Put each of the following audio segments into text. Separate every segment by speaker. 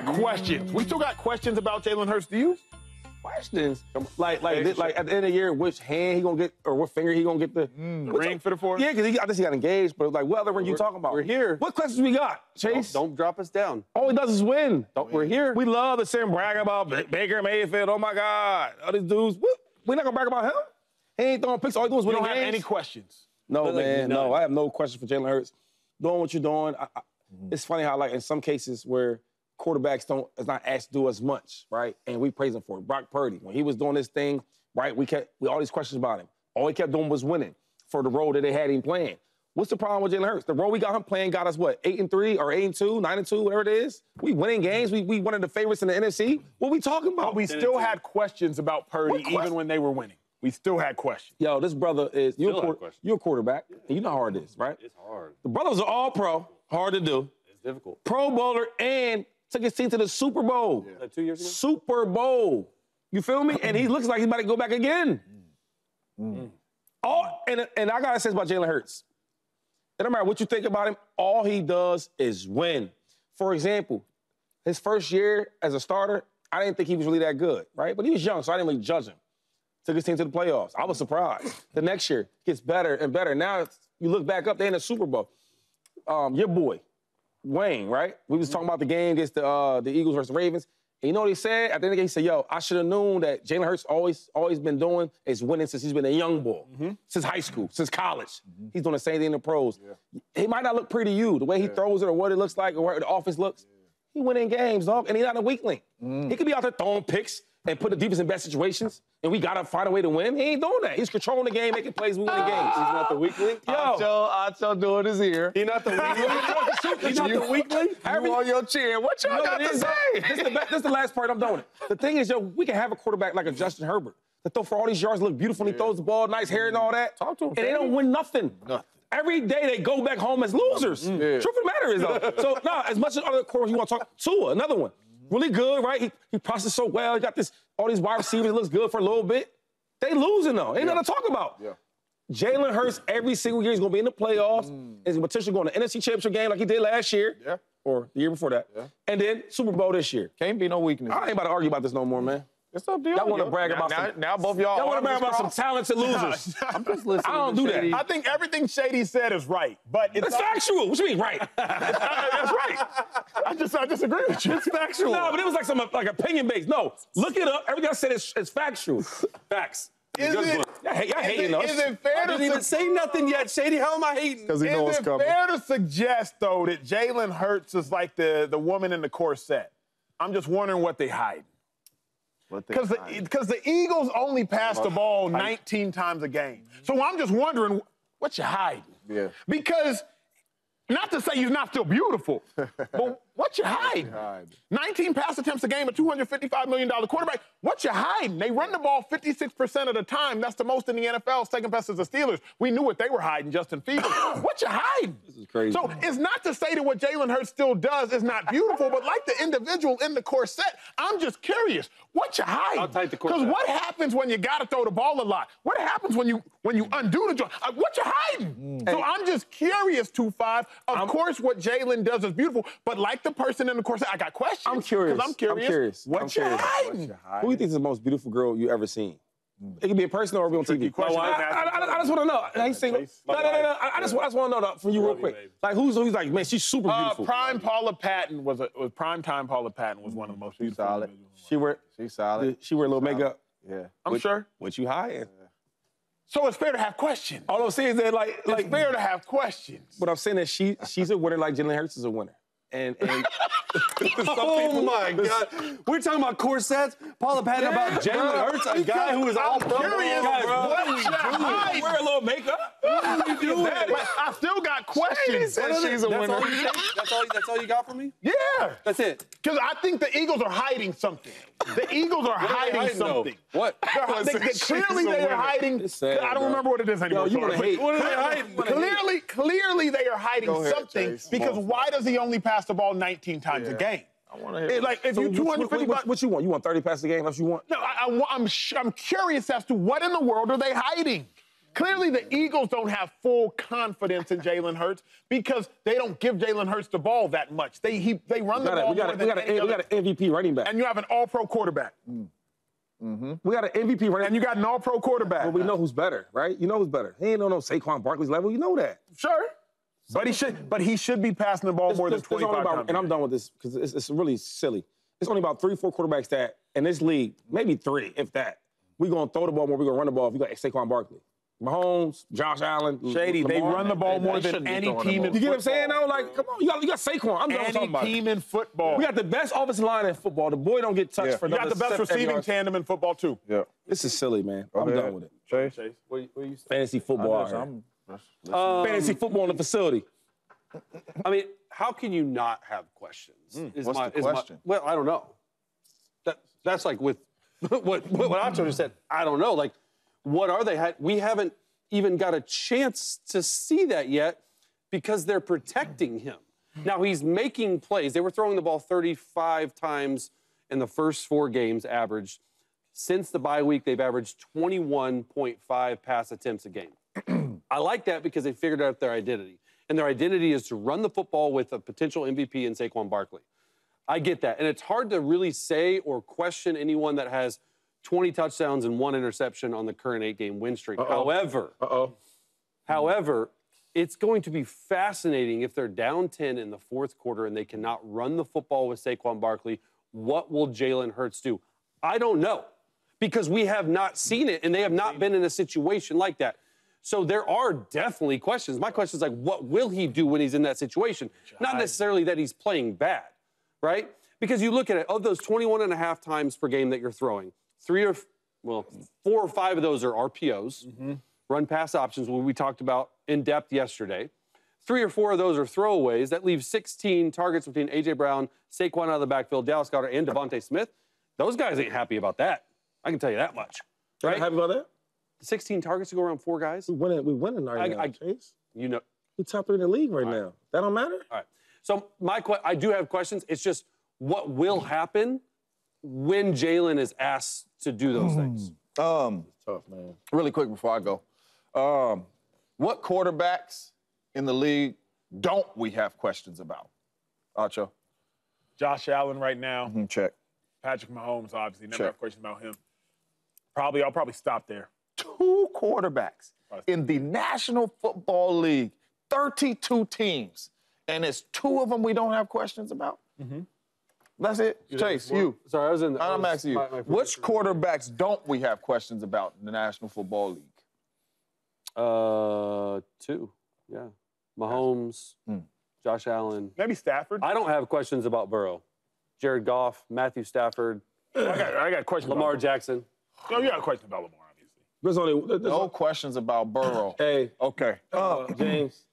Speaker 1: got questions. We still got questions about Jalen Hurts. Do you?
Speaker 2: Questions. Like at the end of the year, which hand he gonna get or what finger he gonna get the
Speaker 1: ring for the fourth?
Speaker 2: Yeah, because I guess he got engaged. But like, what other ring you talking about?
Speaker 3: We're here.
Speaker 2: What questions we got, Chase?
Speaker 3: Don't drop us down.
Speaker 2: All he does is win.
Speaker 3: We're here.
Speaker 2: We love to sit and brag about Baker Mayfield. Oh my God, all these dudes. We're not gonna brag about him. He ain't throwing picks. All he doing is winning games.
Speaker 1: You don't have any questions.
Speaker 2: No, man, no. I have no question for Jalen Hurts. Doing what you're doing. It's funny how, like, in some cases where quarterbacks is not asked to do as much, right? And we praise him for it. Brock Purdy, when he was doing this thing, right, we all these questions about him. All he kept doing was winning for the role that they had him playing. What's the problem with Jalen Hurts? The role we got him playing got us, what, 8-3 or 8-2, 9-2, whatever it is? We winning games. We one of the favorites in the NFC. What we talking about?
Speaker 1: But we still had questions about Purdy even when they were winning. We still had questions.
Speaker 2: Yo, this brother is, you're a quarterback, and you know how hard it is, right?
Speaker 3: It's hard.
Speaker 2: The brothers are all pro, hard to do.
Speaker 3: It's difficult.
Speaker 2: Pro bowler and took his team to the Super Bowl.
Speaker 3: Yeah. Like 2 years ago?
Speaker 2: Super Bowl. You feel me? And he looks like he's about to go back again. And I got to say this about Jalen Hurts. It don't matter what you think about him, all he does is win. For example, his first year as a starter, I didn't think he was really that good, right? But he was young, so I didn't really judge him. Took his team to the playoffs. I was surprised. The next year gets better and better. Now you look back up, they're in the Super Bowl. Your boy, Wayne, right? We was talking about the game against the Eagles versus the Ravens. And you know what he said? At the end of the game, he said, yo, I should have known that Jalen Hurts always been doing is winning since he's been a young boy, since high school, since college. He's doing the same thing in the pros. Yeah. He might not look pretty to you, the way he throws it or what it looks like or where the offense looks. He winning games, dog, and he's not a weakling. He could be out there throwing picks and put the defense in bad situations, and we got to find a way to win. He ain't doing that. He's controlling the game, making plays, we winning games.
Speaker 3: He's not the weakling?
Speaker 4: Acho doing his ear.
Speaker 3: He's not the weakling? He's not the weakling?
Speaker 4: You on your chair. What y'all got to say?
Speaker 2: This is the last part. I'm doing it. The thing is, yo, we can have a quarterback like a Justin Herbert that throw for all these yards, look beautiful, and he throws the ball, nice hair and all that.
Speaker 4: Talk to him,
Speaker 2: and they don't win nothing. Every day they go back home as losers. Truth of the matter is, though. So, as much as other quarterbacks you want to talk, Tua, another one. Really good, right? He processed so well. He got all these wide receivers. It looks good for a little bit. They losing, though. Ain't nothing to talk about. Jalen Hurts, every single year, he's going to be in the playoffs. He's potentially going to the NFC Championship game like he did last year. Or the year before that. And then Super Bowl this year.
Speaker 4: Can't be no weakness.
Speaker 2: I ain't about to argue about this no more, man.
Speaker 4: It's up to y'all.
Speaker 2: Y'all want to brag about
Speaker 4: now both y'all.
Speaker 2: Y'all want to brag about some talented losers.
Speaker 4: I'm just listening.
Speaker 2: I don't do that.
Speaker 1: I think everything Shady said is right, but
Speaker 2: it's factual. What you mean, right?
Speaker 1: That's right. I disagree with you. It's factual.
Speaker 2: No, but it was like some opinion based. No, look it up. Everything I said is factual. Facts.
Speaker 1: Y'all
Speaker 2: hating us.
Speaker 1: Is it fair
Speaker 3: I didn't even say nothing yet, Shady. How am I hating?
Speaker 4: Because he knows what's coming.
Speaker 1: Is it fair to suggest, though, that Jalen Hurts is like the woman in the corset? I'm just wondering what they hide. Because the Eagles only pass the ball 19 times a game. So I'm just wondering what you hiding.
Speaker 4: Yeah.
Speaker 1: Because, not to say you're not still beautiful, but what you hiding? 19 pass attempts a game, a $255 million quarterback. What you hiding? They run the ball 56% of the time. That's the most in the NFL. Second best is the Steelers. We knew what they were hiding, Justin Fields. What you hiding?
Speaker 2: This is crazy.
Speaker 1: So it's not to say that what Jalen Hurts still does is not beautiful, but like the individual in the corset, I'm just curious. What you hiding?
Speaker 3: I'll take the corset.
Speaker 1: Because what happens when you got to throw the ball a lot? What happens when you undo the job? What you hiding? So I'm just curious, 2-5. Of course, what Jalen does is beautiful, but like the person in the corset, I got questions.
Speaker 2: I'm curious.
Speaker 1: I'm curious. What you hiding?
Speaker 2: Who do you think is the most beautiful girl you ever seen? It can be in person or be on TV. I just want to know. I ain't single. No. I just want to know from you real quick. Like who's like, man, she's super beautiful.
Speaker 1: Prime Paula Patton was primetime Paula Patton was one of the most beautiful.
Speaker 4: Solid.
Speaker 2: She's solid. She wear a little makeup.
Speaker 4: Yeah.
Speaker 1: I'm sure.
Speaker 2: What you hiding?
Speaker 1: So it's fair to have questions.
Speaker 2: All I'm saying is that
Speaker 1: it's fair to have questions.
Speaker 2: But I'm saying that she's a winner like Jalen Hurts is a winner. And
Speaker 3: oh my God! We're talking about corsets. Paula Patton about Jalen Hurts, a guy who is all
Speaker 1: curious. What you hiding?
Speaker 2: Wear a little makeup.
Speaker 1: What are you doing? I still got questions.
Speaker 4: She's a winner.
Speaker 3: That's all you got for me?
Speaker 1: Yeah.
Speaker 3: That's it.
Speaker 1: Because I think the Eagles are hiding something. The Eagles are hiding something.
Speaker 3: What?
Speaker 1: Clearly they are hiding.
Speaker 2: Sad,
Speaker 1: I don't remember what it is anymore.
Speaker 2: You wanna hate.
Speaker 3: What are they hiding?
Speaker 1: Clearly they are hiding something.
Speaker 4: Chase.
Speaker 1: Because why does he only pass the ball 19 times a game?
Speaker 4: I want to hear.
Speaker 1: Like if you 250.
Speaker 2: What you want? You want 30 passes a game? That's what you want?
Speaker 1: No, I'm curious as to what in the world are they hiding? Clearly, the Eagles don't have full confidence in Jalen Hurts because they don't give Jalen Hurts the ball that much. They run the ball more than any other.
Speaker 2: We got an MVP running back.
Speaker 1: And you have an all-pro quarterback.
Speaker 2: We got an MVP running back.
Speaker 1: And you got an all-pro quarterback.
Speaker 2: But we know who's better, right? You know who's better. He ain't on no Saquon Barkley's level. You know that.
Speaker 1: Sure. But he should be passing the ball more than 25 times.
Speaker 2: And I'm done with this because it's really silly. It's only about 3-4 quarterbacks that in this league, maybe 3, if that, we're going to throw the ball more, we're going to run the ball if you got Saquon Barkley. Mahomes, Josh Allen,
Speaker 1: Shady,
Speaker 2: Lamar,
Speaker 1: they run the ball more than any team in football.
Speaker 2: You get what I'm saying, though? Like, come on, you got Saquon. I'm done with talking about
Speaker 1: Any team in football.
Speaker 2: We got the best offensive line in football. The boy don't get touched for
Speaker 1: You got the best receiving tandem in football, too.
Speaker 4: Yeah.
Speaker 2: This is silly, man. I'm done with it.
Speaker 4: Chase?
Speaker 1: What you
Speaker 2: Fantasy football out here. Fantasy football in the facility.
Speaker 3: I mean, how can you not have questions?
Speaker 4: What's the question?
Speaker 3: Well, I don't know. That's like with what Acho just said. I don't know. Like, what are they? We haven't even got a chance to see that yet because they're protecting him. Now, he's making plays. They were throwing the ball 35 times in the first 4 games average. Since the bye week, they've averaged 21.5 pass attempts a game. I like that because they figured out their identity. And their identity is to run the football with a potential MVP in Saquon Barkley. I get that. And it's hard to really say or question anyone that has 20 touchdowns and 1 interception on the current 8-game win streak. However, it's going to be fascinating if they're down 10 in the 4th quarter and they cannot run the football with Saquon Barkley. What will Jalen Hurts do? I don't know because we have not seen it and they have not been in a situation like that. So there are definitely questions. My question is like, what will he do when he's in that situation? Not necessarily that he's playing bad, right? Because you look at it, of those 21.5 times per game that you're throwing, 4 or 5 of those are RPOs, run pass options, what we talked about in depth yesterday. 3 or 4 of those are throwaways. That leaves 16 targets between A.J. Brown, Saquon out of the backfield, Dallas Goedert, and Devontae Smith. Those guys ain't happy about that. I can tell you that much.
Speaker 2: Right? Happy about that?
Speaker 3: 16 targets to go around 4 guys.
Speaker 2: We winning right now, Chase.
Speaker 3: You know.
Speaker 2: We top 3 in the league right now. That don't matter?
Speaker 3: All right. So I do have questions. It's just what will happen when Jalen is asked to do those things.
Speaker 4: Tough, man. Really quick before I go. What quarterbacks in the league don't we have questions about? Acho?
Speaker 1: Josh Allen right now.
Speaker 4: Check.
Speaker 1: Patrick Mahomes, obviously. Never have questions about him. I'll probably stop there.
Speaker 4: 2 quarterbacks in the National Football League, 32 teams, and it's 2 of them we don't have questions about? That's it. Chase, you.
Speaker 3: Sorry,
Speaker 4: I'm asking you. Which quarterbacks don't we have questions about in the National Football League?
Speaker 3: 2, yeah. Mahomes, Josh Allen.
Speaker 1: Maybe Stafford.
Speaker 3: I don't have questions about Burrow. Jared Goff, Matthew Stafford.
Speaker 1: I got questions
Speaker 3: Lamar
Speaker 1: about
Speaker 3: Jackson.
Speaker 1: No, you got a question about Lamar, obviously.
Speaker 4: No questions about Burrow.
Speaker 2: Hey.
Speaker 4: Okay.
Speaker 2: James,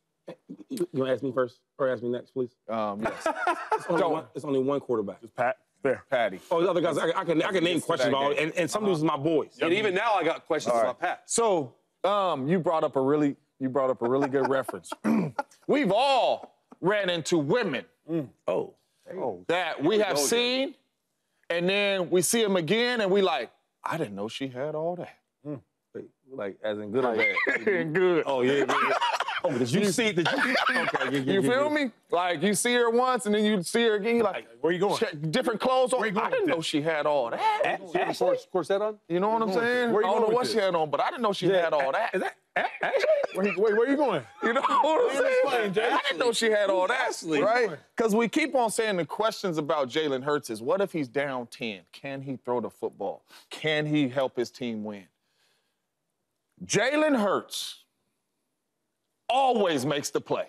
Speaker 2: you want to ask me first or ask me next, please?
Speaker 4: Yes.
Speaker 2: It's only one quarterback.
Speaker 1: It's Pat. There.
Speaker 4: Patty.
Speaker 2: Oh, the other guys, I can name questions about, and some of these are my boys.
Speaker 3: And even now, I got questions about Pat.
Speaker 4: So, you brought up a really good reference. We've all ran into women that we have seen, and then we see them again, and we like, I didn't know she had all that.
Speaker 2: Like, as in good or bad?
Speaker 4: Good.
Speaker 2: Oh, yeah. Oh, did you see? Okay,
Speaker 4: you feel me? Like, you see her once, and then you see her again, you're like,
Speaker 1: where you going?
Speaker 4: Different clothes on. I didn't know she had all that.
Speaker 3: She had a corset on?
Speaker 4: You know what I'm saying? I don't know what she had on, but I didn't know she had all that.
Speaker 1: Is that Ashley? Where you going?
Speaker 4: You know what I'm saying? I didn't know she had all that, right? Because we keep on saying the questions about Jalen Hurts is, what if he's down 10? Can he throw the football? Can he help his team win? Jalen Hurts always makes the play.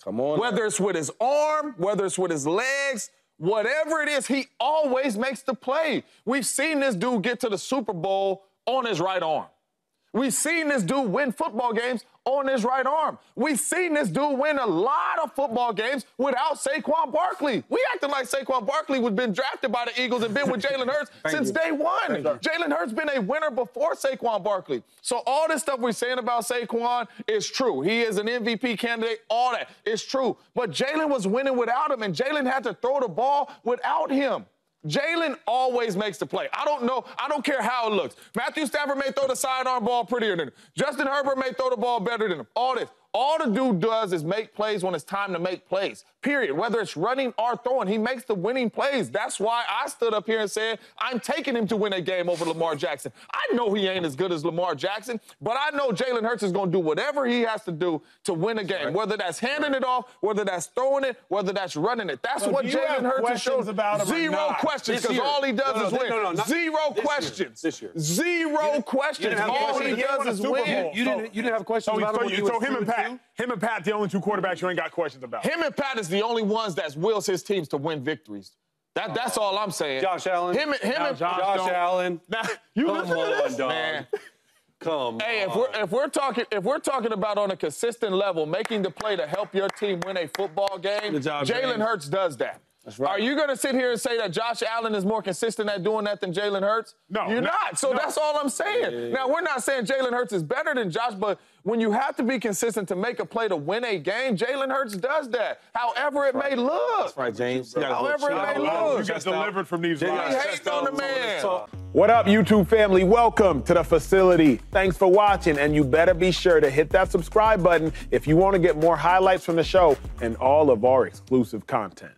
Speaker 2: Come on.
Speaker 4: Whether it's with his arm, whether it's with his legs, whatever it is, he always makes the play. We've seen this dude get to the Super Bowl on his right arm. We've seen this dude win football games on his right arm. We've seen this dude win a lot of football games without Saquon Barkley. We acting like Saquon Barkley was been drafted by the Eagles and been with Jalen Hurts since day one. Jalen Hurts been a winner before Saquon Barkley. So all this stuff we're saying about Saquon is true. He is an MVP candidate, all that is true. But Jalen was winning without him, and Jalen had to throw the ball without him. Jalen always makes the play. I don't know. I don't care how it looks. Matthew Stafford may throw the sidearm ball prettier than him. Justin Herbert may throw the ball better than him. All this. All the dude does is make plays when it's time to make plays, period. Whether it's running or throwing, he makes the winning plays. That's why I stood up here and said, I'm taking him to win a game over Lamar Jackson. I know he ain't as good as Lamar Jackson, but I know Jalen Hurts is going to do whatever he has to do to win a game, whether that's handing it off, whether that's throwing it, whether that's running it. That's what Jalen Hurts shows. Zero questions, because all he does is win. Zero questions.
Speaker 3: This year.
Speaker 4: Zero questions. All he does is win.
Speaker 3: You didn't have questions about him when he was
Speaker 1: him and Pat. Him and Pat, the only two quarterbacks you ain't got questions about.
Speaker 4: Him and Pat is the only ones that wills his teams to win victories. That's all I'm saying.
Speaker 3: Josh Allen.
Speaker 4: Him and
Speaker 3: Josh Allen.
Speaker 4: Now, you
Speaker 3: Come on, dog.
Speaker 4: man.
Speaker 3: Come
Speaker 4: Hey,
Speaker 3: on.
Speaker 4: if we're talking about on a consistent level, making the play to help your team win a football game,
Speaker 2: Good job,
Speaker 4: Jalen
Speaker 2: James.
Speaker 4: Hurts does that.
Speaker 2: That's right.
Speaker 4: Are you going to sit here and say that Josh Allen is more consistent at doing that than Jalen Hurts?
Speaker 1: No.
Speaker 4: You're not. So that's all I'm saying. Now, we're not saying Jalen Hurts is better than Josh, but when you have to be consistent to make a play to win a game, Jalen Hurts does that, however it may look.
Speaker 2: That's right, James.
Speaker 4: However it may look.
Speaker 1: You got delivered from these
Speaker 4: He
Speaker 1: lines.
Speaker 4: hates on the man.
Speaker 1: What up, YouTube family? Welcome to the facility. Thanks for watching, and you better be sure to hit that subscribe button if you want to get more highlights from the show and all of our exclusive content.